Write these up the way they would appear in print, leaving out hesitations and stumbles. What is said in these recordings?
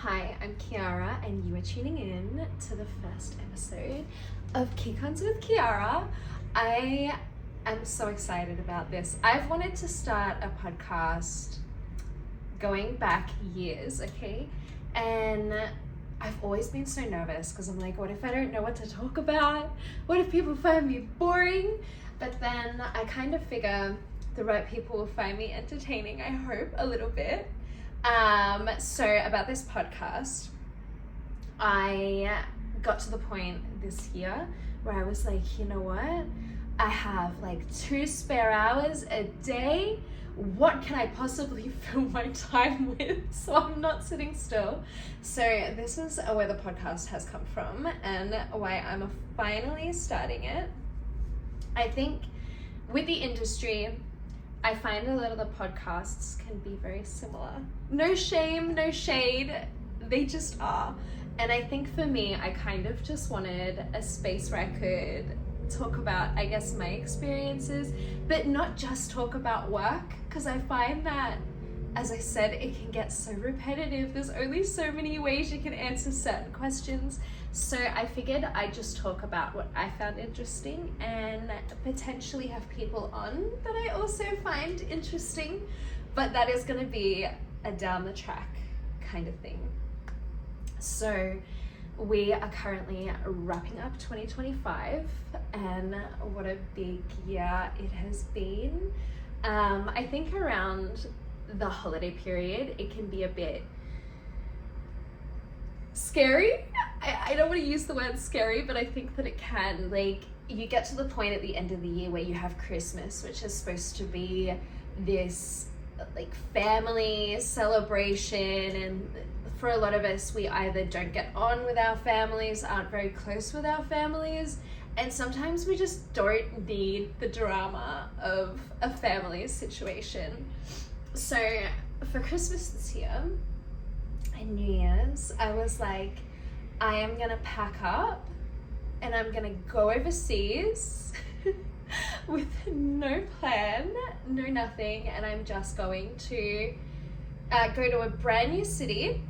Hi, I'm Kiara, and you are tuning in to the first episode of Kick-Ons with Kiara. I am so excited about this. I've wanted to start a podcast going back years, okay? And I've always been so nervous because I'm like, what if I don't know what to talk about? What if people find me boring? But then I kind of figure the right people will find me entertaining, I hope, a little bit. So about this podcast, I got to the point this year where I was like, you know what? I have like 2 spare hours a day. What can I possibly fill my time with? So I'm not sitting still. So this is where the podcast has come from and why I'm finally starting it. I think with the industry, I find a lot of the podcasts can be very similar. No shame, no shade, they just are. And I think for me, I kind of just wanted a space where I could talk about, I guess, my experiences, but not just talk about work, because I find that, as I said, it can get so repetitive. There's only so many ways you can answer certain questions. So I figured I'd just talk about what I found interesting and potentially have people on that I also find interesting, but that is going to be a down the track kind of thing. So we are currently wrapping up 2025 and what a big year it has been. I think around the holiday period, it can be a bit scary. I don't want to use the word scary, but I think that it can. Like, you get to the point at the end of the year where you have Christmas, which is supposed to be this like family celebration, and for a lot of us, we either don't get on with our families, aren't very close with our families, and sometimes we just don't need the drama of a family situation. So for Christmas this year and New Year's, I was like, I am gonna pack up and I'm gonna go overseas with no plan, no nothing, and I'm just going to go to a brand new city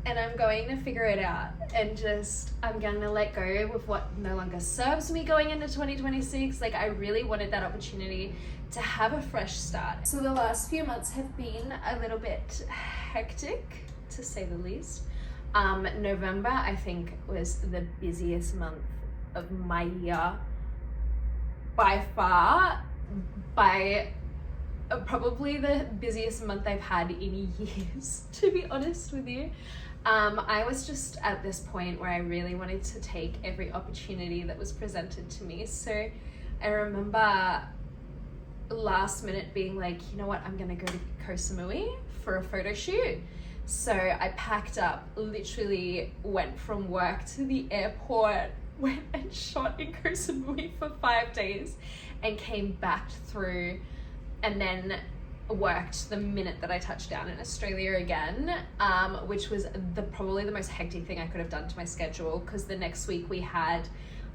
and I'm going to figure it out, and just I'm gonna let go with what no longer serves me going into 2026. Like, I really wanted that opportunity to have a fresh start. So the last few months have been a little bit hectic, to say the least. November, I think, was the busiest month of my year by far, by probably the busiest month I've had in years, to be honest with you. I was just at this point where I really wanted to take every opportunity that was presented to me. So I remember last minute being like, you know what, I'm gonna go to Koh Samui for a photo shoot. So I packed up, literally went from work to the airport, went and shot in Koh Samui for 5 days and came back through, and then worked the minute that I touched down in Australia again, which was probably the most hectic thing I could have done to my schedule, because the next week we had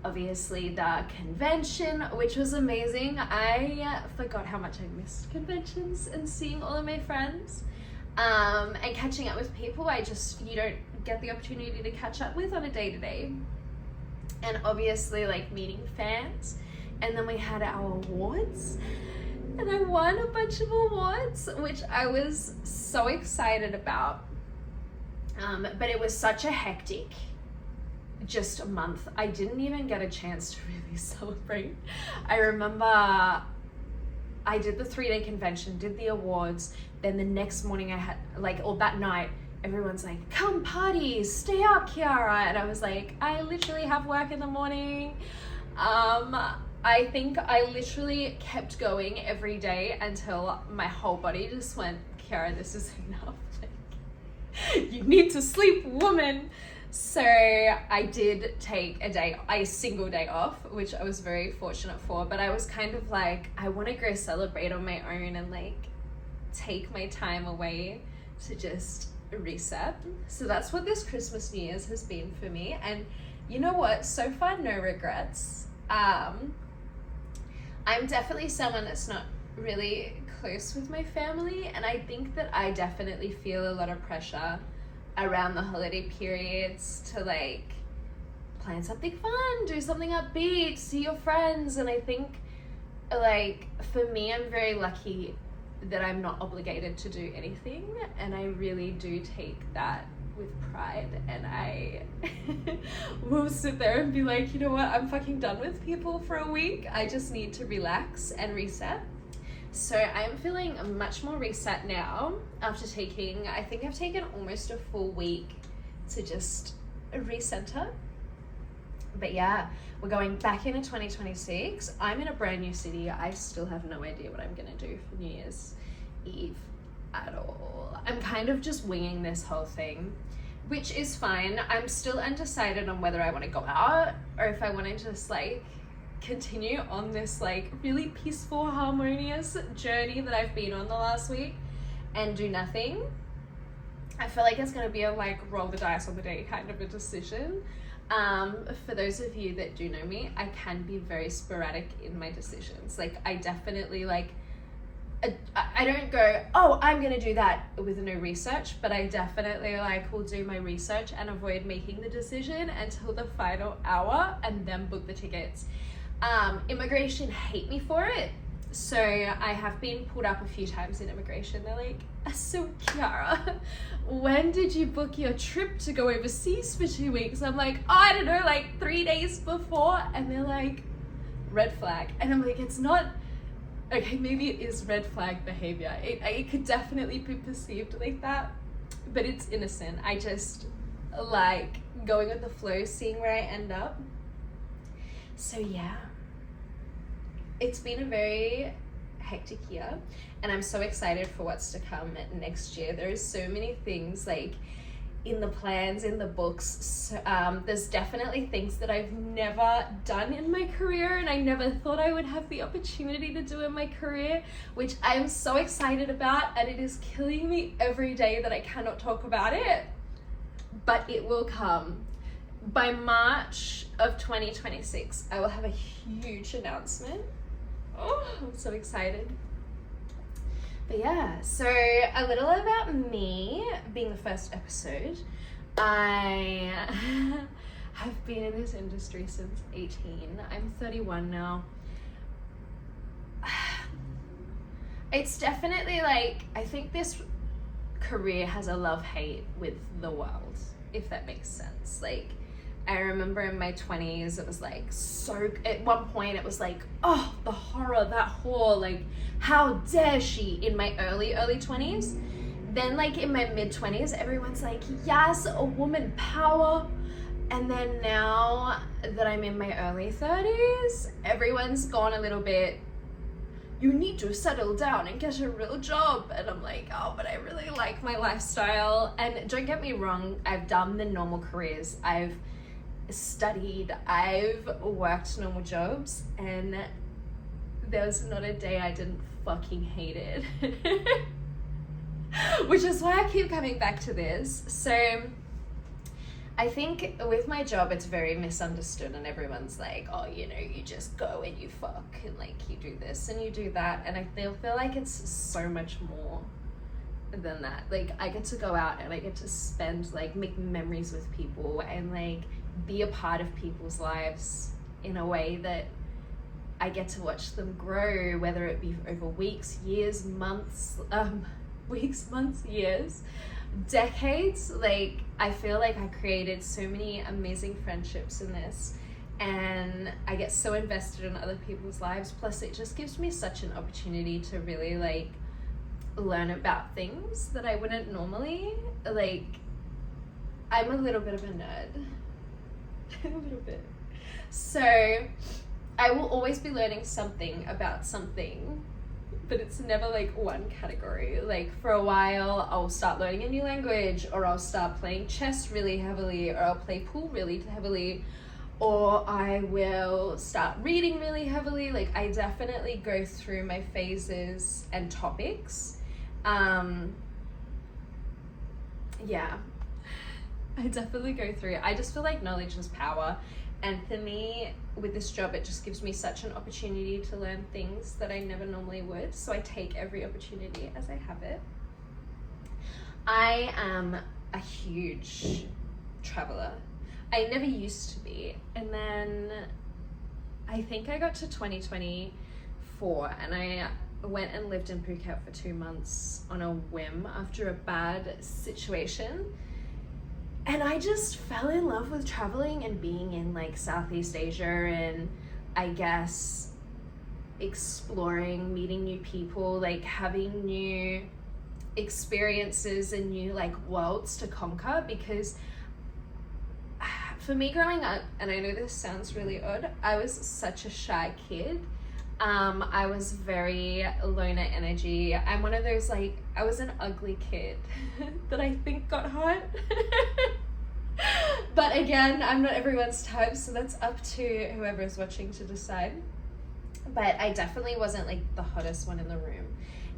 obviously the convention, which was amazing. I forgot how much I missed conventions and seeing all of my friends and catching up with people you don't get the opportunity to catch up with on a day-to-day. And obviously, like, meeting fans. And then we had our awards, and I won a bunch of awards, which I was so excited about. But it was such a hectic just a month. I didn't even get a chance to really celebrate. I remember I did the 3-day convention, did the awards, then the next morning I had, like, or that night, everyone's like, come party, stay up, Kiara. And I was like, I literally have work in the morning. I think I literally kept going every day until my whole body just went, Kiara, this is enough. Like, you need to sleep, woman. So I did take a single day off, which I was very fortunate for, but I was kind of like, I want to go celebrate on my own and like take my time away to just reset. So that's what this Christmas New Year's has been for me. And you know what? So far, no regrets. I'm definitely someone that's not really close with my family, and I think that I definitely feel a lot of pressure around the holiday periods to like plan something fun, do something upbeat, see your friends. And I think like for me, I'm very lucky that I'm not obligated to do anything, and I really do take that with pride. And I will sit there and be like, you know what, I'm fucking done with people for a week. I just need to relax and reset. So I'm feeling much more reset now after I think I've taken almost a full week to just recenter. But yeah, we're going back into 2026. I'm in a brand new city. I still have no idea what I'm gonna do for New Year's Eve at all. I'm kind of just winging this whole thing, which is fine. I'm still undecided on whether I want to go out or if I want to just like continue on this like really peaceful, harmonious journey that I've been on the last week and do nothing. I feel like it's going to be a like roll the dice on the day kind of a decision. For those of you that do know me, I can be very sporadic in my decisions. Like I definitely like, I don't go, oh, I'm going to do that with no research, but I definitely like will do my research and avoid making the decision until the final hour and then book the tickets. Immigration hate me for it. So I have been pulled up a few times in immigration. They're like, so Kiara, when did you book your trip to go overseas for 2 weeks? I'm like, oh, I don't know, like 3 days before. And they're like, red flag. And I'm like, it's not, okay, maybe it is red flag behavior. It could definitely be perceived like that, but it's innocent. I just like going with the flow, seeing where I end up. So yeah, it's been a very hectic year, and I'm so excited for what's to come next year. There's so many things like in the plans, in the books. So, there's definitely things that I've never done in my career, and I never thought I would have the opportunity to do in my career, which I'm so excited about, and it is killing me every day that I cannot talk about it, but it will come. By March of 2026, I will have a huge announcement. Oh, I'm so excited. But yeah, so a little about me being the first episode. I have been in this industry since 18. I'm 31 now. It's definitely like, I think this career has a love-hate with the world, if that makes sense. Like, I remember in my 20s, it was like so, at one point it was like, oh, the horror, that whore, like, how dare she, in my early 20s. Then like in my mid 20s, everyone's like, yes, a woman power. And then now that I'm in my early 30s, everyone's gone a little bit, you need to settle down and get a real job. And I'm like, oh, but I really like my lifestyle. And don't get me wrong, I've done the normal careers. I've studied, I've worked normal jobs, and there was not a day I didn't fucking hate it. Which is why I keep coming back to this. So I think with my job, it's very misunderstood, and everyone's like, oh, you know, you just go and you fuck, and like you do this and you do that. And I feel like it's so much more than that. Like I get to go out and I get to spend, like, make memories with people and like be a part of people's lives in a way that I get to watch them grow, whether it be over weeks, years, months, years, decades. Like I feel like I created so many amazing friendships in this, and I get so invested in other people's lives. Plus it just gives me such an opportunity to really like learn about things that I wouldn't normally. Like I'm a little bit of a nerd. A little bit. So I will always be learning something about something, but it's never like one category. Like for a while I'll start learning a new language, or I'll start playing chess really heavily, or I'll play pool really heavily, or I will start reading really heavily. Like I definitely go through my phases and topics. Yeah, I definitely go through it. I just feel like knowledge is power. And for me, with this job, it just gives me such an opportunity to learn things that I never normally would. So I take every opportunity as I have it. I am a huge traveler. I never used to be. And then I think I got to 2024 and I went and lived in Phuket for 2 months on a whim after a bad situation. And I just fell in love with traveling and being in like Southeast Asia, and I guess exploring, meeting new people, like having new experiences and new like worlds to conquer. Because for me growing up, and I know this sounds really odd, I was such a shy kid. I was very loner energy. I'm one of those, like, I was an ugly kid that I think got hot. But again, I'm not everyone's type, so that's up to whoever is watching to decide. But I definitely wasn't like the hottest one in the room.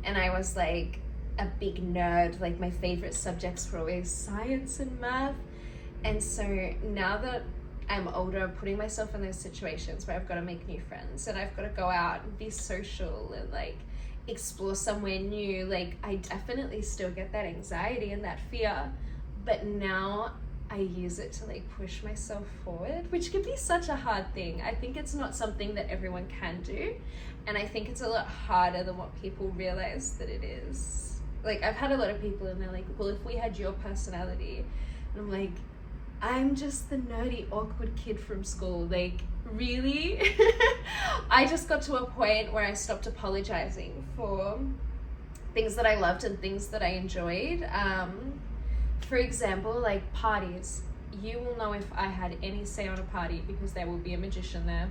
And I was like a big nerd. Like my favorite subjects were always science and math. And so now that I'm older, putting myself in those situations where I've got to make new friends and I've got to go out and be social and like explore somewhere new, like I definitely still get that anxiety and that fear, but now I use it to like push myself forward, which can be such a hard thing. I think it's not something that everyone can do, and I think it's a lot harder than what people realize that it is. Like I've had a lot of people and they're like, well, if we had your personality, and I'm like, I'm just the nerdy, awkward kid from school. Like, really? I just got to a point where I stopped apologizing for things that I loved and things that I enjoyed. For example, like parties. You will know if I had any say on a party because there will be a magician there.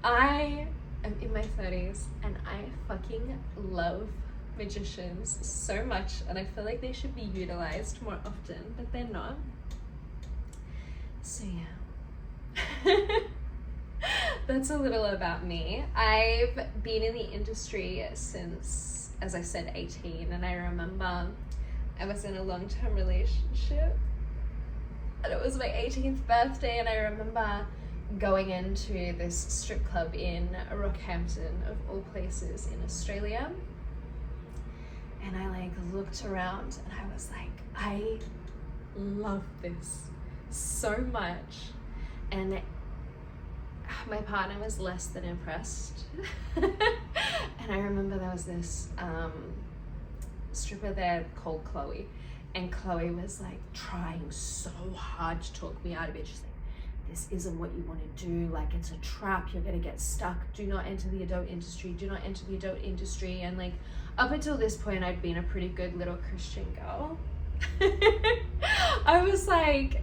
I am in my 30s and I fucking love magicians so much, and I feel like they should be utilized more often, but they're not. So yeah, that's a little about me. I've been in the industry since, as I said, 18, and I remember I was in a long-term relationship and it was my 18th birthday, and I remember going into this strip club in Rockhampton, of all places in Australia, and I like looked around and I was like, I love this so much. And my partner was less than impressed. And I remember there was this stripper there called Chloe, and Chloe was like trying so hard to talk me out of it. She's like, this isn't what you want to do, like it's a trap, you're gonna get stuck, do not enter the adult industry, do not enter the adult industry. And like up until this point I'd been a pretty good little Christian girl. I was like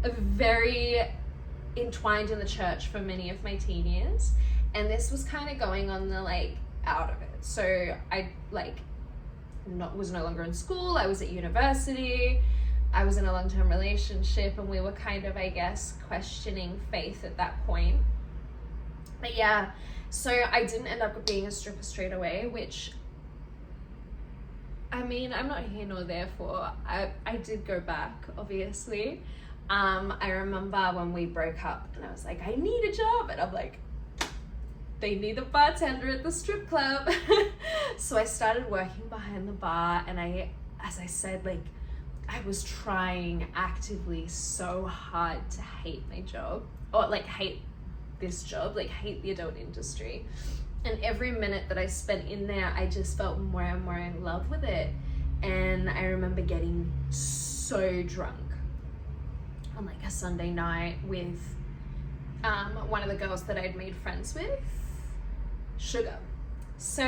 very entwined in the church for many of my teen years, and this was kind of going on the like out of it. So I like was no longer in school, I was at university, I was in a long-term relationship, and we were kind of, I guess, questioning faith at that point. But yeah, so I didn't end up being a stripper straight away, which, I mean, I'm not here nor there for. I did go back, obviously. I remember when we broke up and I was like, I need a job. And I'm like, they need a bartender at the strip club. So I started working behind the bar, and as I said, like, I was trying actively so hard to hate my job, or like hate this job, like hate the adult industry. And every minute that I spent in there, I just felt more and more in love with it. And I remember getting so drunk on like a Sunday night with one of the girls that I'd made friends with, Sugar. So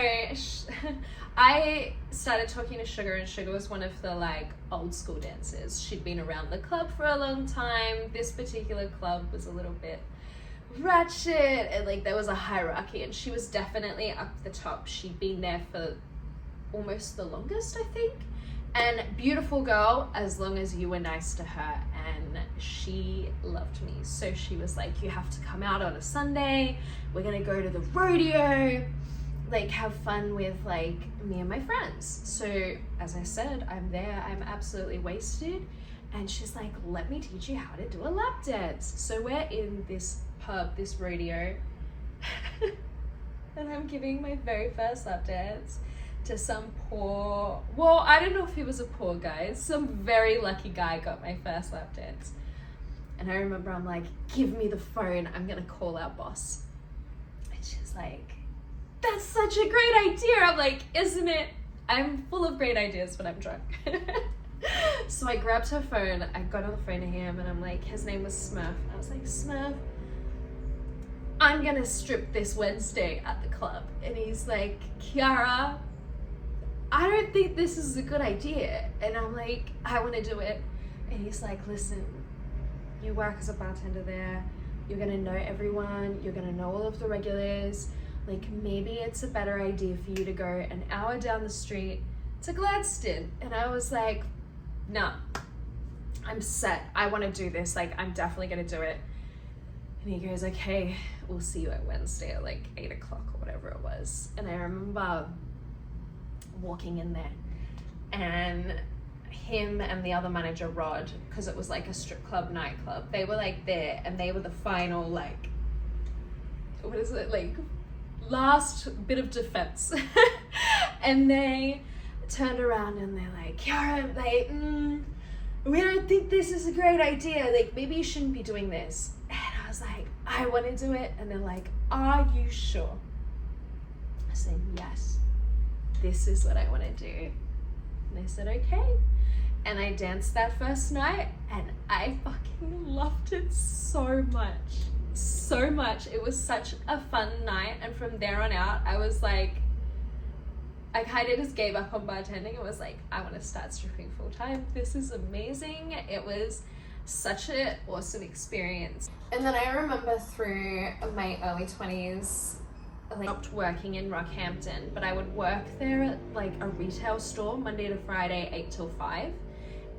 I started talking to Sugar, and Sugar was one of the like old school dancers. She'd been around the club for a long time. This particular club was a little bit ratchet, and like there was a hierarchy, and she was definitely up the top. She'd been there for almost the longest, I think. And beautiful girl, as long as you were nice to her. And she loved me. So she was like, you have to come out on a Sunday, we're gonna go to the rodeo, like have fun with like me and my friends. So as I said, I'm there, I'm absolutely wasted, and she's like, let me teach you how to do a lap dance. So we're in this pub, this rodeo, and I'm giving my very first lap dance to some poor, well, I don't know if he was a poor guy, some very lucky guy got my first lap dance. And I remember I'm like, give me the phone, I'm gonna call our boss. And she's like, that's such a great idea. I'm like, isn't it? I'm full of great ideas when I'm drunk. So I grabbed her phone, I got on the phone to him, and I'm like, his name was Smurf. I was like, Smurf, I'm gonna strip this Wednesday at the club. And he's like, Kiara, I don't think this is a good idea. And I'm like, I wanna do it. And he's like, listen, you work as a bartender there, you're gonna know everyone, you're gonna know all of the regulars, like maybe it's a better idea for you to go an hour down the street to Gladstone. And I was like, no, I'm set, I wanna do this, like I'm definitely gonna do it. And he goes, okay, we'll see you at Wednesday at like 8 o'clock or whatever it was. And I remember walking in there, and him and the other manager, Rod, because it was like a strip club, nightclub, they were like there, and they were the final, like, what is it, like last bit of defense. And they turned around and they're like, Kiara, like, we don't think this is a great idea, like maybe you shouldn't be doing this. And I was like, I want to do it. And they're like, are you sure? I said, yes, this is what I want to do. And they said, okay. And I danced that first night, and I fucking loved it so much. So much. It was such a fun night. And from there on out, I was like, I kind of just gave up on bartending. It was like, I want to start stripping full time. This is amazing. It was such an awesome experience. And then I remember through my early 20s, I stopped working in Rockhampton, but I would work there at like a retail store Monday to Friday, 8 till 5.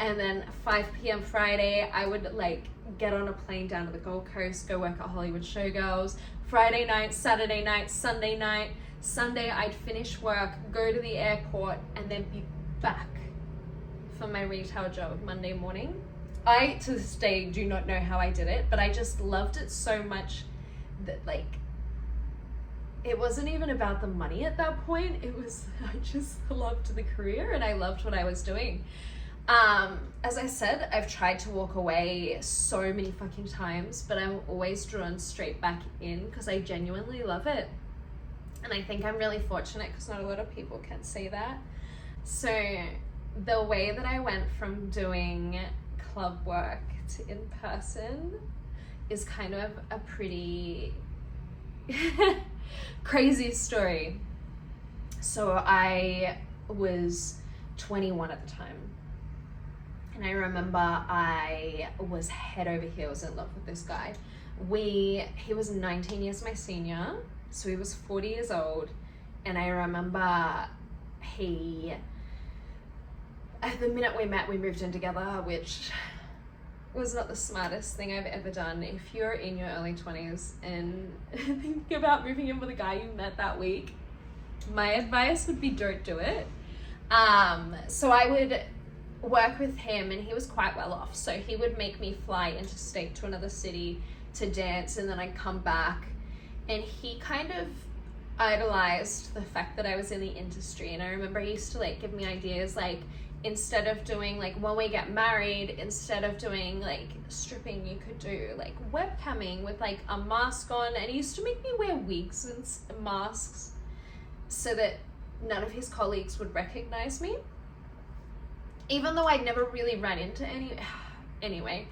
And then 5 p.m. Friday, I would like get on a plane down to the Gold Coast, go work at Hollywood Showgirls. Friday night, Saturday night, Sunday night. Sunday, I'd finish work, go to the airport, and then be back for my retail job Monday morning. I, to this day, do not know how I did it, but I just loved it so much that like, it wasn't even about the money at that point. It was, I just loved the career and I loved what I was doing. As I said, I've tried to walk away so many fucking times, but I'm always drawn straight back in because I genuinely love it. And I think I'm really fortunate because not a lot of people can say that. So the way that I went from doing club work to in person is kind of a pretty crazy story. So I was 21 at the time. And I remember I was head over heels in love with this guy. He was 19 years my senior, so he was 40 years old. And I remember at the minute we met, we moved in together, which was not the smartest thing I've ever done. If you're in your early 20s and thinking about moving in with a guy you met that week, my advice would be don't do it. So I would work with him, and he was quite well off, so he would make me fly interstate to another city to dance, and then I'd come back, and he kind of idolized the fact that I was in the industry. And I remember he used to like give me ideas like, instead of doing like when we get married, instead of doing like stripping, you could do like webcamming with like a mask on. And he used to make me wear wigs and masks so that none of his colleagues would recognize me, even though I'd never really run into any. Anyway,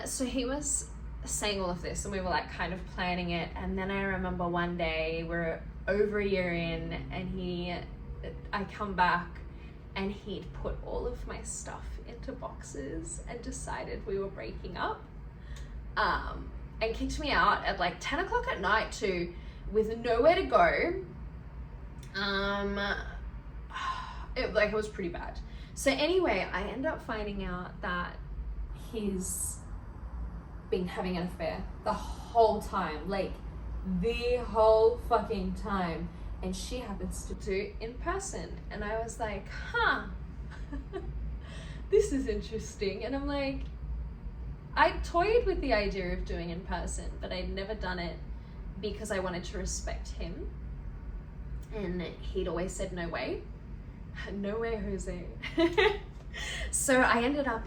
so he was saying all of this, and we were like kind of planning it. And then I remember one day we're over a year in, and I come back, and he'd put all of my stuff into boxes and decided we were breaking up, and kicked me out at like 10 o'clock at night with nowhere to go. It was pretty bad. So anyway, I end up finding out that he's been having an affair the whole time, like the whole fucking time. And she happens to do in person. And I was like, this is interesting. And I'm like, I toyed with the idea of doing in person, but I'd never done it because I wanted to respect him. And he'd always said, no way. No way, Jose. So I ended up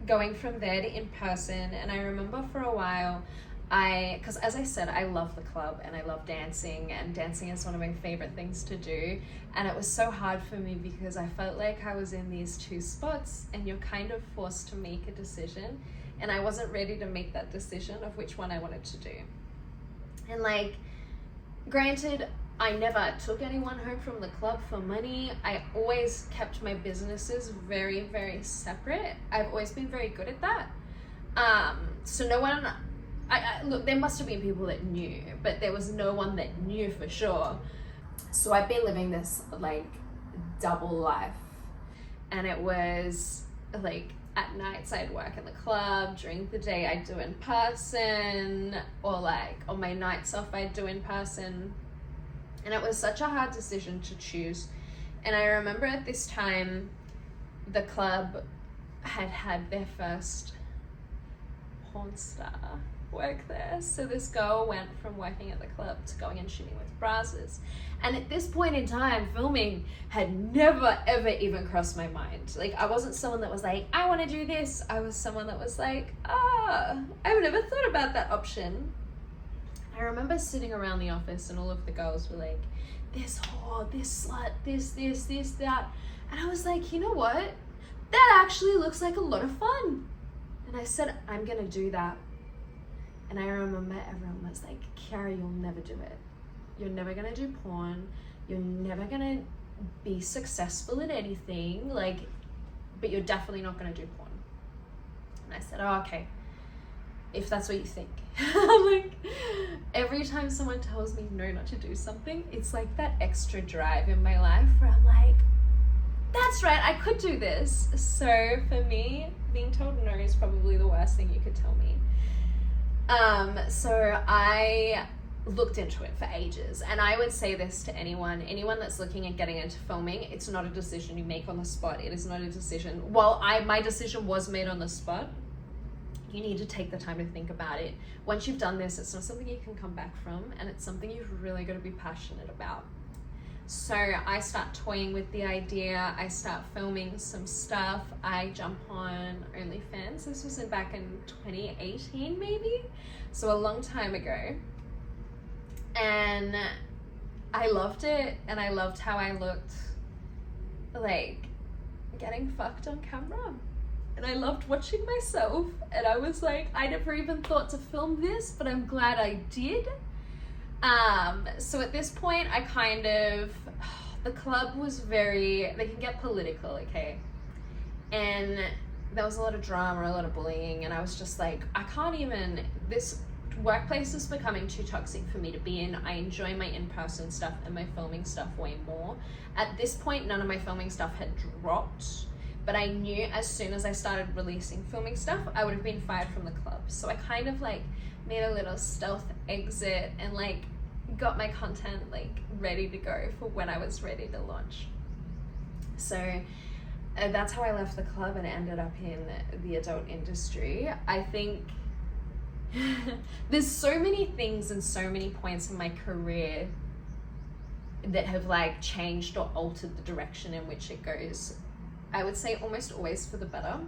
going from there to in person. And I remember for a while, because as I said, I love the club and I love dancing, and dancing is one of my favorite things to do. And it was so hard for me because I felt like I was in these two spots and you're kind of forced to make a decision. And I wasn't ready to make that decision of which one I wanted to do. And like, granted, I never took anyone home from the club for money. I always kept my businesses very, very separate. I've always been very good at that. So no one, look, there must have been people that knew, but there was no one that knew for sure. So I've been living this like double life. And it was like, at nights I'd work in the club, during the day I'd do in person, or like on my nights off I'd do in person. And it was such a hard decision to choose. And I remember at this time, the club had their first porn star work there. So this girl went from working at the club to going and shooting with Brazzers. And at this point in time, filming had never, ever even crossed my mind. Like, I wasn't someone that was like, I want to do this. I was someone that was like, I've never thought about that option. I remember sitting around the office and all of the girls were like, this whore, this slut, this, that. And I was like, you know what? That actually looks like a lot of fun. And I said, I'm going to do that. And I remember everyone was like, Kiara, you'll never do it. You're never going to do porn. You're never going to be successful at anything. Like, but you're definitely not going to do porn. And I said, oh, okay. If that's what you think. Like, every time someone tells me no, not to do something, it's like that extra drive in my life where I'm like, that's right, I could do this. So for me, being told no is probably the worst thing you could tell me. So I looked into it for ages, and I would say this to anyone that's looking at getting into filming, it's not a decision you make on the spot. It is not a decision. Well, my decision was made on the spot. You need to take the time to think about it. Once you've done this, it's not something you can come back from, and it's something you've really got to be passionate about. So I start toying with the idea. I start filming some stuff. I jump on OnlyFans. This was back in 2018 maybe, so a long time ago. And I loved it, and I loved how I looked like getting fucked on camera. And I loved watching myself, and I was like, I never even thought to film this, but I'm glad I did. So at this point, I kind of, the club was they can get political, okay? And there was a lot of drama, a lot of bullying, and I was just like, I can't even, this workplace is becoming too toxic for me to be in. I enjoy my in-person stuff and my filming stuff way more. At this point, none of my filming stuff had dropped, but I knew as soon as I started releasing filming stuff, I would have been fired from the club. So I kind of like made a little stealth exit and like got my content like ready to go for when I was ready to launch. So that's how I left the club and ended up in the adult industry. I think there's so many things and so many points in my career that have like changed or altered the direction in which it goes. I would say almost always for the better.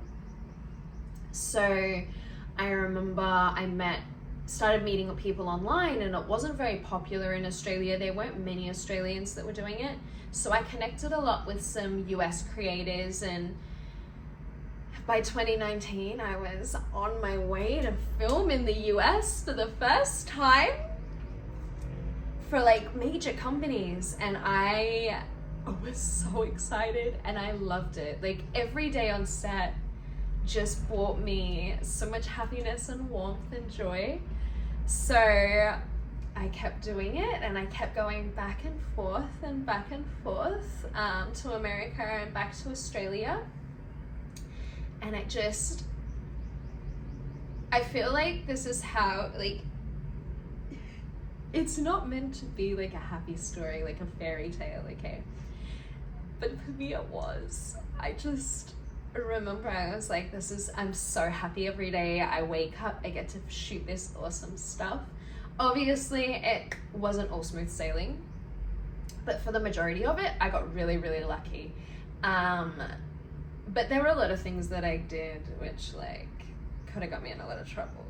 So I remember I started meeting people online, and it wasn't very popular in Australia. There weren't many Australians that were doing it. So I connected a lot with some US creators, and by 2019, I was on my way to film in the US for the first time for like major companies. And I was so excited, and I loved it. Like every day on set just brought me so much happiness and warmth and joy. So I kept doing it, and I kept going back and forth to America and back to Australia. And I feel like this is how, like, it's not meant to be like a happy story, like a fairy tale, okay? But for me it was. I just remember I was like, I'm so happy every day. I wake up, I get to shoot this awesome stuff. Obviously, it wasn't all smooth sailing, but for the majority of it, I got really, really lucky. But there were a lot of things that I did which, like, could have got me in a lot of trouble.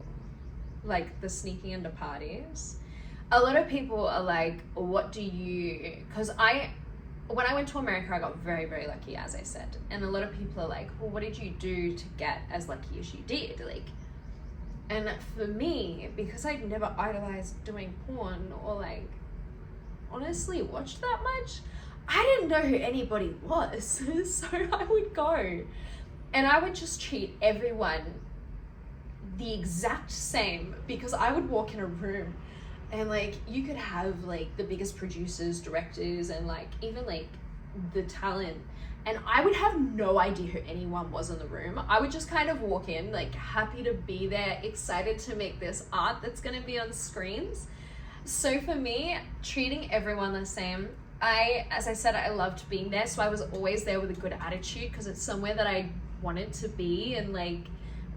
Like the sneaking into parties. A lot of people are like, what do you... Because when I went to America, I got very, very lucky, as I said. And a lot of people are like, well, what did you do to get as lucky as you did? Like, and for me, because I'd never idolized doing porn or, like, honestly watched that much, I didn't know who anybody was. So I would go and I would just treat everyone the exact same, because I would walk in a room and, like, you could have, like, the biggest producers, directors, and, like, even, like, the talent, and I would have no idea who anyone was in the room. I would just kind of walk in, like, happy to be there, excited to make this art that's going to be on screens. So for me, treating everyone the same, as I said, I loved being there, so I was always there with a good attitude, because it's somewhere that I wanted to be, and, like,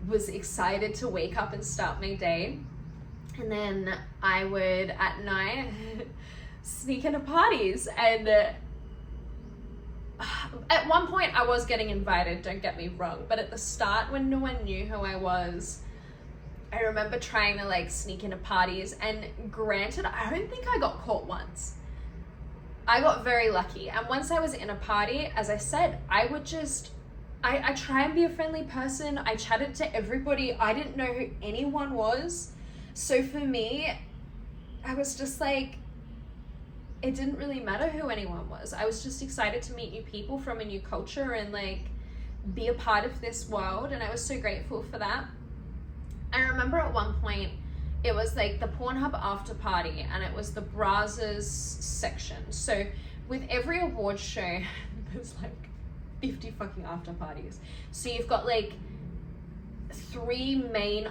was excited to wake up and start my day. And then I would, at night, sneak into parties. And at one point I was getting invited, don't get me wrong, but at the start, when no one knew who I was, I remember trying to, like, sneak into parties, and granted, I don't think I got caught once. I got very lucky. And once I was in a party, as I said, I would just, I try and be a friendly person. I chatted to everybody. I didn't know who anyone was. So for me, I was just like, it didn't really matter who anyone was. I was just excited to meet new people from a new culture and, like, be a part of this world. And I was so grateful for that. I remember at one point, it was like the Pornhub after party, and it was the Brazzers section. So with every award show, there's like 50 fucking after parties. So you've got, like, three main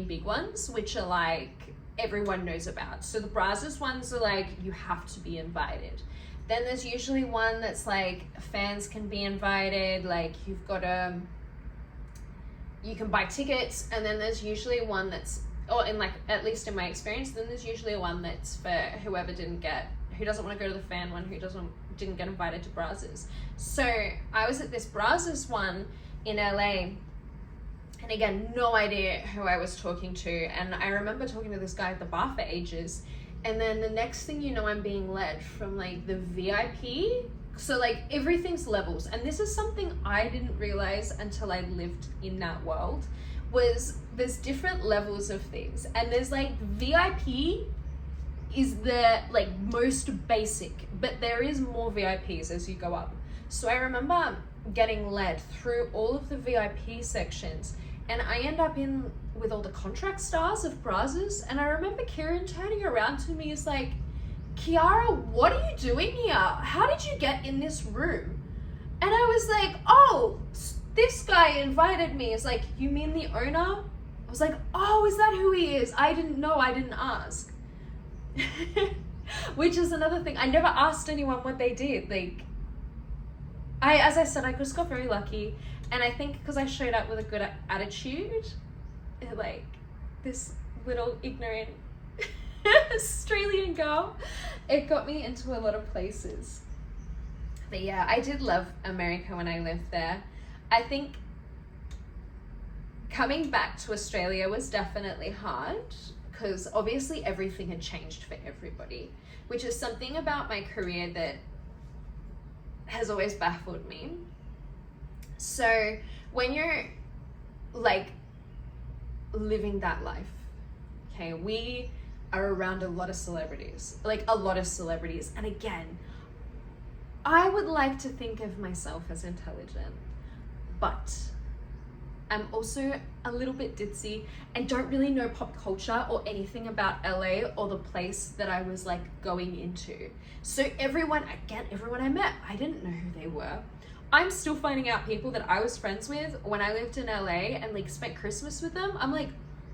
big ones, which are, like, everyone knows about. So the Brazzers ones are like, you have to be invited. Then there's usually one that's like, fans can be invited, like, you've got you can buy tickets. And then there's usually one that's, or in, like, at least in my experience, then there's usually one that's for whoever who doesn't want to go to the fan one, who didn't get invited to Brazzers. So I was at this Brazzers one in LA, and again, no idea who I was talking to. And I remember talking to this guy at the bar for ages. And then the next thing you know, I'm being led from, like, the VIP. So, like, everything's levels. And this is something I didn't realize until I lived in that world, was there's different levels of things. And there's, like, VIP is the, like, most basic, but there is more VIPs as you go up. So I remember getting led through all of the VIP sections, and I end up in with all the contract stars of Brazzers. And I remember Kieran turning around to me, is like, Kiara, what are you doing here? How did you get in this room? And I was like, oh, this guy invited me. It's like, you mean the owner? I was like, oh, is that who he is? I didn't know, I didn't ask. Which is another thing. I never asked anyone what they did. Like, as I said, I just got very lucky. And I think because I showed up with a good attitude, like, this little ignorant Australian girl, it got me into a lot of places. But yeah, I did love America when I lived there. I think coming back to Australia was definitely hard, because obviously everything had changed for everybody, which is something about my career that has always baffled me. So when you're, like, living that life, okay, we are around a lot of celebrities, and again, I would like to think of myself as intelligent, but I'm also a little bit ditzy and don't really know pop culture or anything about LA or the place that I was, like, going into. So everyone I met, I didn't know who they were. I'm still finding out people that I was friends with when I lived in LA and, like, spent Christmas with them. I'm like,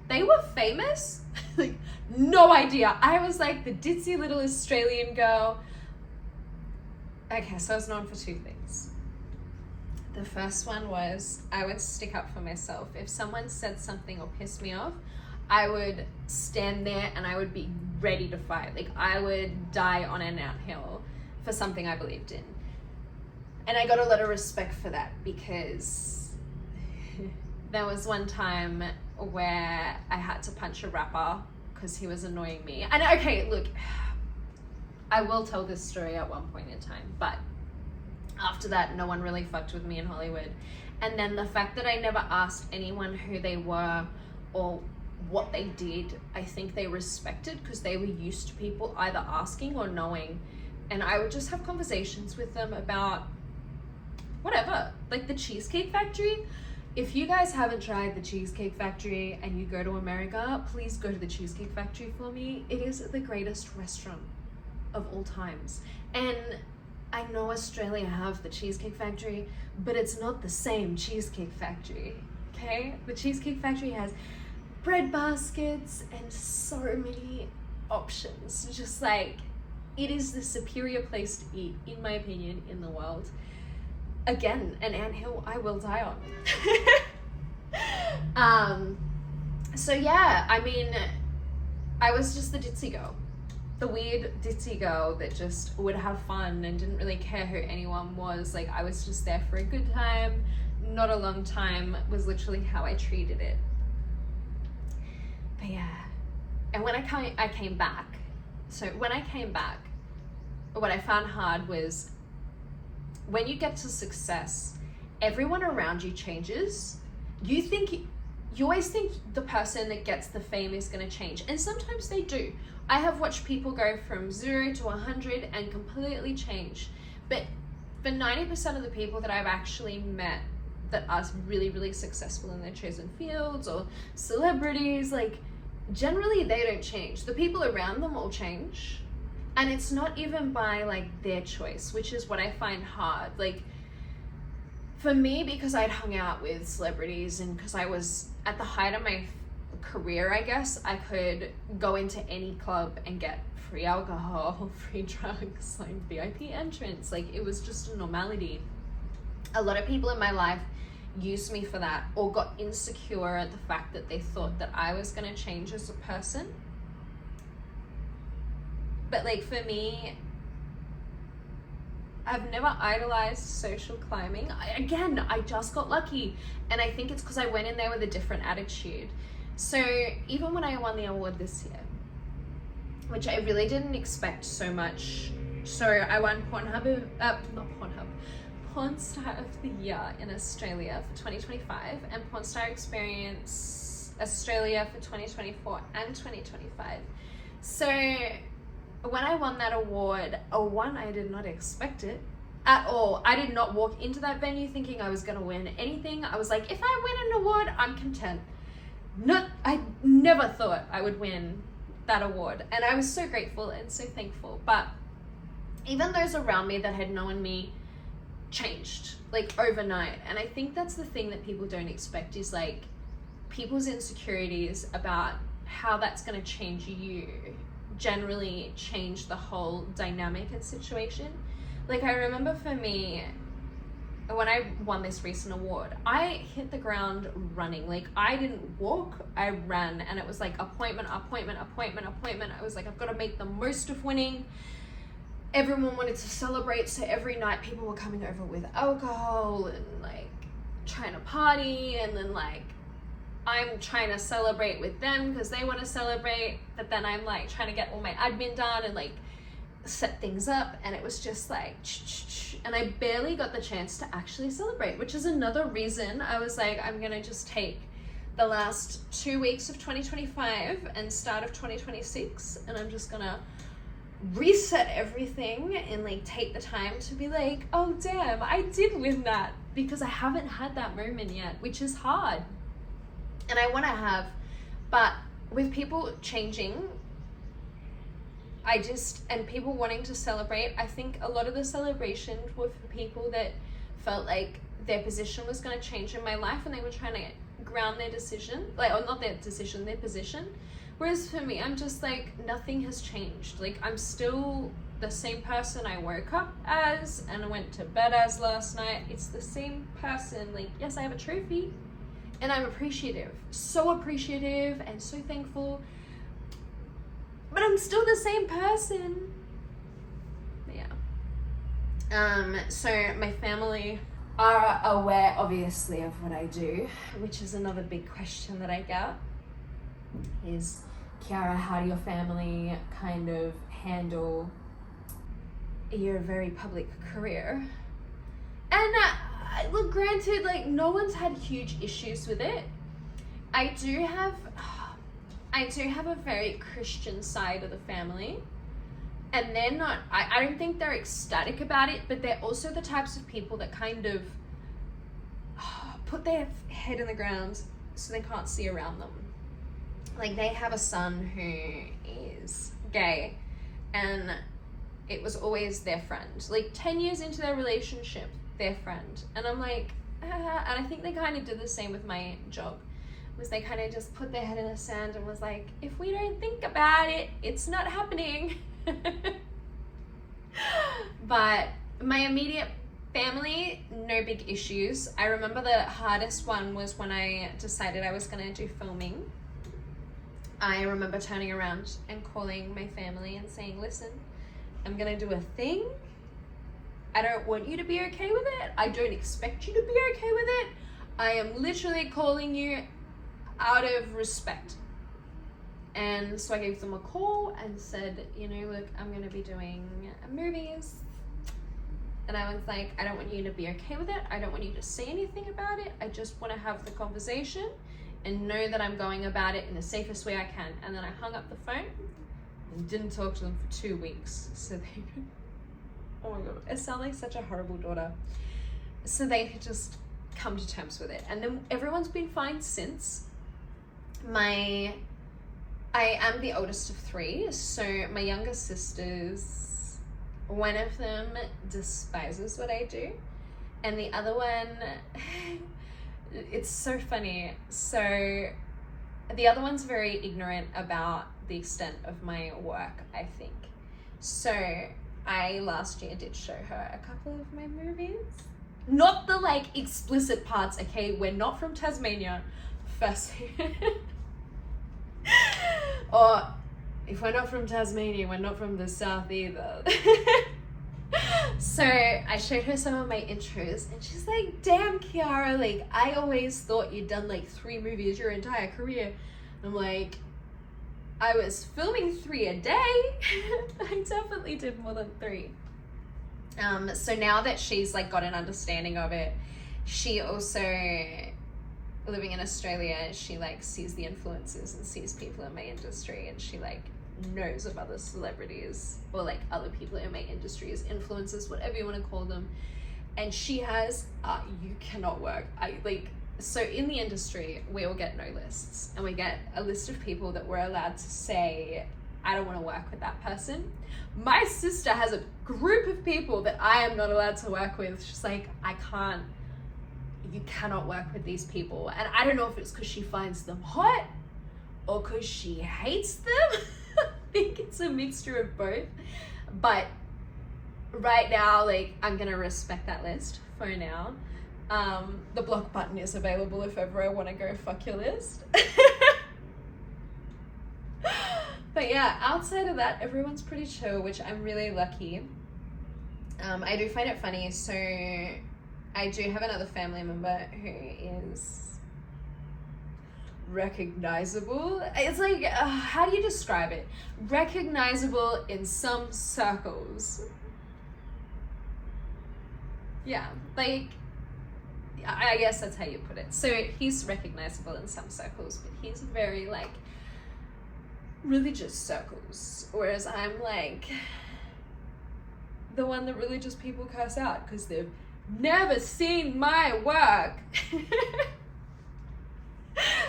they were famous? Like, no idea. I was, like, the ditzy little Australian girl. Okay, so I was known for two things. The first one was I would stick up for myself. If someone said something or pissed me off, I would stand there and I would be ready to fight. Like, I would die on an anthill for something I believed in. And I got a lot of respect for that, because there was one time where I had to punch a rapper because he was annoying me. And okay, look, I will tell this story at one point in time, but after that, no one really fucked with me in Hollywood. And then the fact that I never asked anyone who they were or what they did, I think they respected, because they were used to people either asking or knowing. And I would just have conversations with them about whatever, like the Cheesecake Factory. If you guys haven't tried the Cheesecake Factory and you go to America, please go to the Cheesecake Factory for me. It is the greatest restaurant of all times. And I know Australia have the Cheesecake Factory, but it's not the same Cheesecake Factory, okay? The Cheesecake Factory has bread baskets and so many options. Just like, it is the superior place to eat, in my opinion, in the world. Again, an anthill I will die on. So yeah, I mean, I was just the ditzy girl. The weird ditzy girl that just would have fun and didn't really care who anyone was. Like, I was just there for a good time, not a long time, was literally how I treated it. But yeah, and when I came back, so when I came back, what I found hard was, when you get to success, everyone around you changes. You always think the person that gets the fame is going to change, and sometimes they do. I have watched people go from 0 to 100 and completely change. But for 90% of the people that I've actually met that are really, really successful in their chosen fields or celebrities, like, generally they don't change. The people around them all change. And it's not even by like their choice, which is what I find hard. Like, for me, because I'd hung out with celebrities and because I was at the height of my career, I guess, I could go into any club and get free alcohol, free drugs, like VIP entrance. Like, it was just a normality. A lot of people in my life used me for that, or got insecure at the fact that they thought that I was going to change as a person. But like, for me, I've never idolized social climbing. I just got lucky. And I think it's because I went in there with a different attitude. So even when I won the award this year, which I really didn't expect so much. So I won Porn Star of the Year in Australia for 2025 and Porn Star Experience Australia for 2024 and 2025. So when I won that award, I did not expect it at all. I did not walk into that venue thinking I was going to win anything. I was like, if I win an award, I'm content. I never thought I would win that award. And I was so grateful and so thankful. But even those around me that had known me changed, like, overnight. And I think that's the thing that people don't expect, is like people's insecurities about how that's going to change you generally change the whole dynamic and situation. Like, I remember for me, when I won this recent award, I hit the ground running. Like, I didn't walk, I ran, and it was like appointment. I was like, I've got to make the most of winning. Everyone wanted to celebrate, so every night people were coming over with alcohol and like trying to party, and then like I'm trying to celebrate with them because they want to celebrate, but then I'm like trying to get all my admin done and like set things up, and it was just like and I barely got the chance to actually celebrate, which is another reason I was like, I'm gonna just take the last 2 weeks of 2025 and start of 2026, and I'm just gonna reset everything and like take the time to be like, oh damn, I did win that, because I haven't had that moment yet, which is hard. And I want to have, but with people changing, and people wanting to celebrate, I think a lot of the celebration were for people that felt like their position was going to change in my life, and they were trying to ground their decision, like, or not their decision, their position. Whereas for me, I'm just like, nothing has changed. Like, I'm still the same person I woke up as and I went to bed as last night. It's the same person. Like, yes, I have a trophy, And I'm appreciative, so appreciative and so thankful. But I'm still the same person. Yeah. So my family are aware, obviously, of what I do, which is another big question that I get is, Kiara, how do your family kind of handle your very public career? And look, granted, like, no one's had huge issues with it. I do have a very Christian side of the family, and they're not, I don't think they're ecstatic about it, but they're also the types of people that kind of put their head in the ground so they can't see around them. Like, they have a son who is gay, and it was always their friend. Like, 10 years into their relationship, their friend. And I'm like, and I think they kind of did the same with my job, was they kind of just put their head in the sand and was like, if we don't think about it, it's not happening. But my immediate family, no big issues. I remember the hardest one was when I decided I was going to do filming. I remember turning around and calling my family and saying, listen, I'm going to do a thing. I don't want you to be okay with it. I don't expect you to be okay with it. I am literally calling you out of respect. And so I gave them a call and said, you know, look, I'm going to be doing movies. And I was like, I don't want you to be okay with it. I don't want you to say anything about it. I just want to have the conversation and know that I'm going about it in the safest way I can. And then I hung up the phone and didn't talk to them for 2 weeks. So they, oh my God, I sound like such a horrible daughter. So they could just come to terms with it. And then everyone's been fine since. I am the oldest of 3, so my younger sisters, one of them despises what I do, and the other one, it's so funny. So the other one's very ignorant about the extent of my work, I think. So I last year did show her a couple of my movies. Not the like explicit parts, okay? We're not from Tasmania, firstly. Or if we're not from Tasmania, we're not from the south either. So I showed her some of my intros and she's like, damn, Kiara, like, I always thought you'd done like 3 movies your entire career. I'm like, I was filming 3 a day. I definitely did more than 3. So now that she's like got an understanding of it, she also, living in Australia, she like sees the influencers and sees people in my industry, and she like knows of other celebrities or like other people in my industry as influencers, whatever you want to call them. And she has, you cannot work. So in the industry, we all get no lists, and we get a list of people that we're allowed to say, I don't want to work with that person. My sister has a group of people that I am not allowed to work with. She's like, you cannot work with these people. And I don't know if it's because she finds them hot or because she hates them. I think it's a mixture of both. But right now, like, I'm gonna respect that list for now. The block button is available if ever I want to go fuck your list. But yeah, outside of that, everyone's pretty chill, which I'm really lucky. I do find it funny. So I do have another family member who is recognizable. It's like, how do you describe it? Recognizable in some circles. Yeah, like, I guess that's how you put it. So he's recognizable in some circles, but he's very like religious circles, whereas I'm like the one that religious people curse out because they've never seen my work.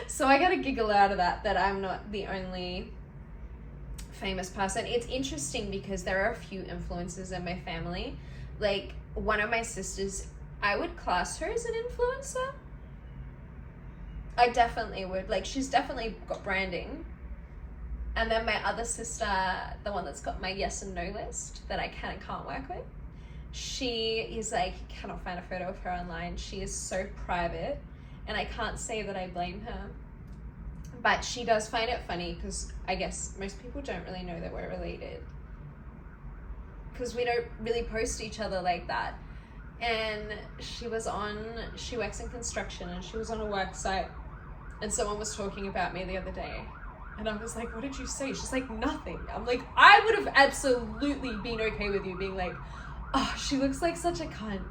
So I gotta giggle out of that I'm not the only famous person. It's interesting because there are a few influencers in my family. Like, one of my sisters, I would class her as an influencer. I definitely would. Like, she's definitely got branding. And then my other sister, the one that's got my yes and no list that I can and can't work with, she is like, you cannot find a photo of her online. She is so private and I can't say that I blame her. But she does find it funny because I guess most people don't really know that we're related, because we don't really post each other like that. And she works in construction, and she was on a work site, and someone was talking about me the other day, and I was like, what did you say? She's like, nothing. I'm like, I would have absolutely been okay with you being like, oh, she looks like such a cunt.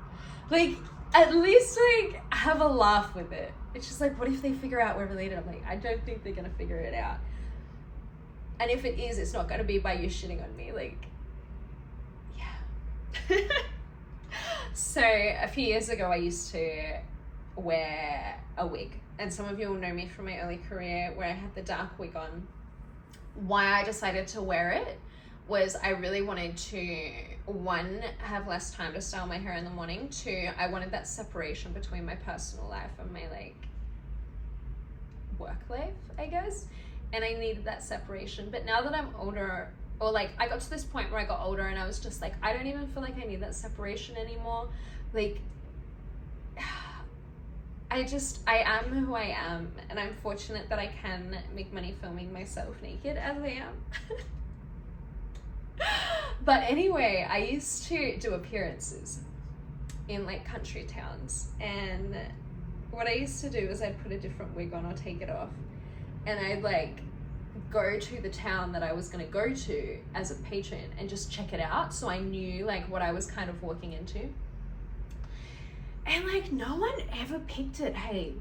Like, at least like have a laugh with it. It's just like, what if they figure out we're related? I'm like, I don't think they're gonna figure it out. And if it is, it's not gonna be by you shitting on me. Like, yeah. So a few years ago, I used to wear a wig, and some of you will know me from my early career where I had the dark wig on. Why I decided to wear it was I really wanted to, one, have less time to style my hair in the morning. Two, I wanted that separation between my personal life and my like work life, I guess. And I needed that separation. But now that I'm older, or like I got to this point where I got older and I was just like, I don't even feel like I need that separation anymore. Like, I am who I am, and I'm fortunate that I can make money filming myself naked as I am. But anyway, I used to do appearances in like country towns, and what I used to do is I'd put a different wig on or take it off, and I'd like go to the town that I was going to go to as a patron and just check it out, so I knew like what I was kind of walking into. And like no one ever picked it, hey,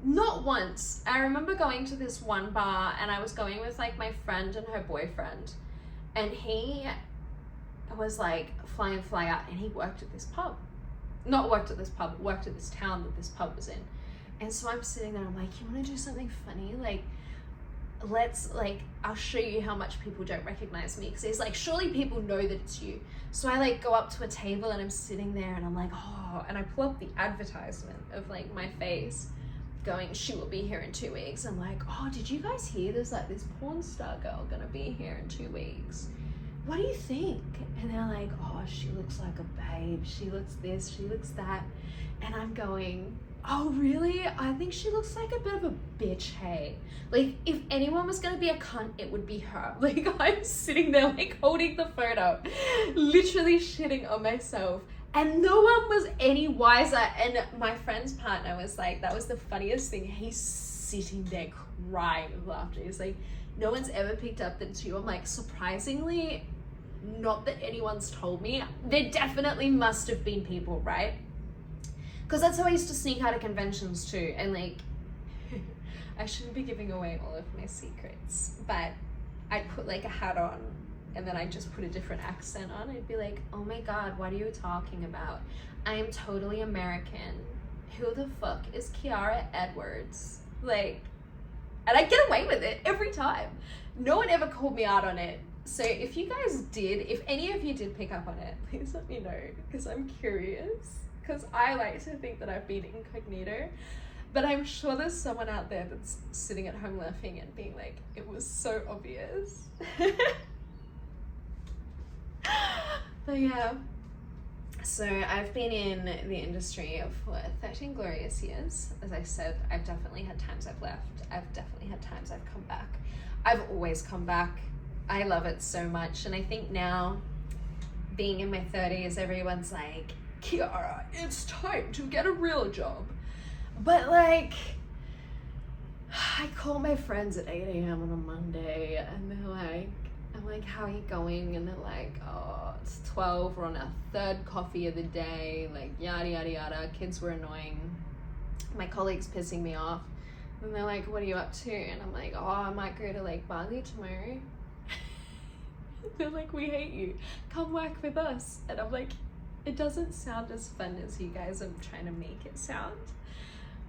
not once. I remember going to this one bar, and I was going with like my friend and her boyfriend, and he was like fly in fly out, and he worked at this pub. Not worked at this pub, worked at this town that this pub was in. And so I'm sitting there, I'm like, you want to do something funny? Like, let's like, I'll show you how much people don't recognize me. Because he's like, surely people know that it's you. So I like go up to a table, and I'm sitting there, and I'm like, oh, and I pull up the advertisement of like my face going, she will be here in 2 weeks. I'm like, oh, did you guys hear there's like this porn star girl gonna be here in 2 weeks? What do you think? And they're like, oh, she looks like a babe, she looks this, she looks that. And I'm going, oh really? I think she looks like a bit of a bitch, hey. Like, if anyone was gonna be a cunt, it would be her. Like, I'm sitting there like holding the phone up, literally shitting on myself. And no one was any wiser. And my friend's partner was like, that was the funniest thing. He's sitting there crying with laughter. He's like, no one's ever picked up that it's you. I'm like, surprisingly, not that anyone's told me. There definitely must have been people, right? Because that's how I used to sneak out of conventions too. And like, I shouldn't be giving away all of my secrets, but I'd put like a hat on, and then I'd just put a different accent on. I'd be like, oh my God, what are you talking about? I am totally American. Who the fuck is Kiara Edwards? Like, and I get away with it every time. No one ever called me out on it. So if you guys did, if any of you did pick up on it, please let me know, because I'm curious. Because I like to think that I've been incognito. But I'm sure there's someone out there that's sitting at home laughing and being like, it was so obvious. But yeah, so I've been in the industry for 13 glorious years. As I said, I've definitely had times I've left. I've definitely had times I've come back. I've always come back. I love it so much. And I think now, being in my 30s, everyone's like, Kiara, it's time to get a real job. But like, I call my friends at 8 a.m. on a Monday, and they're like, I'm like, how are you going? And they're like, oh, it's 12, we're on our third coffee of the day, like yada yada yada. Kids were annoying, my colleagues pissing me off. And they're like, what are you up to? And I'm like, oh, I might go to like Bali tomorrow. They're like, we hate you, come work with us. And I'm like, it doesn't sound as fun as you guys are trying to make it sound.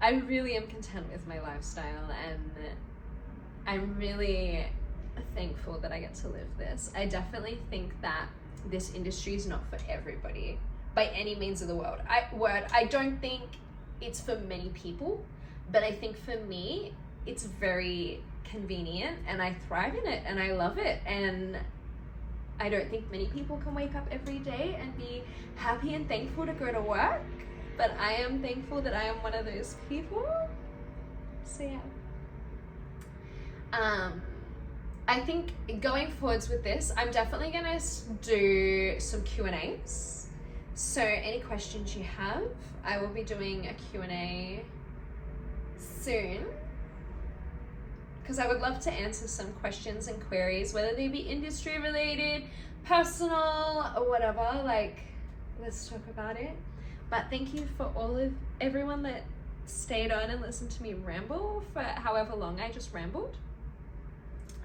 I really am content with my lifestyle, and I'm really thankful that I get to live this. I definitely think that this industry is not for everybody by any means of the word. I don't think it's for many people, but I think for me, it's very convenient, and I thrive in it, and I love it. And I don't think many people can wake up every day and be happy and thankful to go to work, but I am thankful that I am one of those people. So yeah. I think going forwards with this, I'm definitely gonna do some Q&As. So any questions you have, I will be doing a Q&A soon, because I would love to answer some questions and queries, whether they be industry related, personal, or whatever. Like, let's talk about it. But thank you for everyone that stayed on and listened to me ramble for however long I just rambled.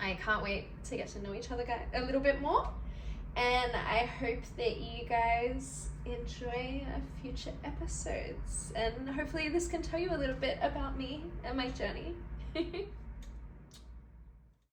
I can't wait to get to know each other a little bit more, and I hope that you guys enjoy future episodes, and hopefully this can tell you a little bit about me and my journey.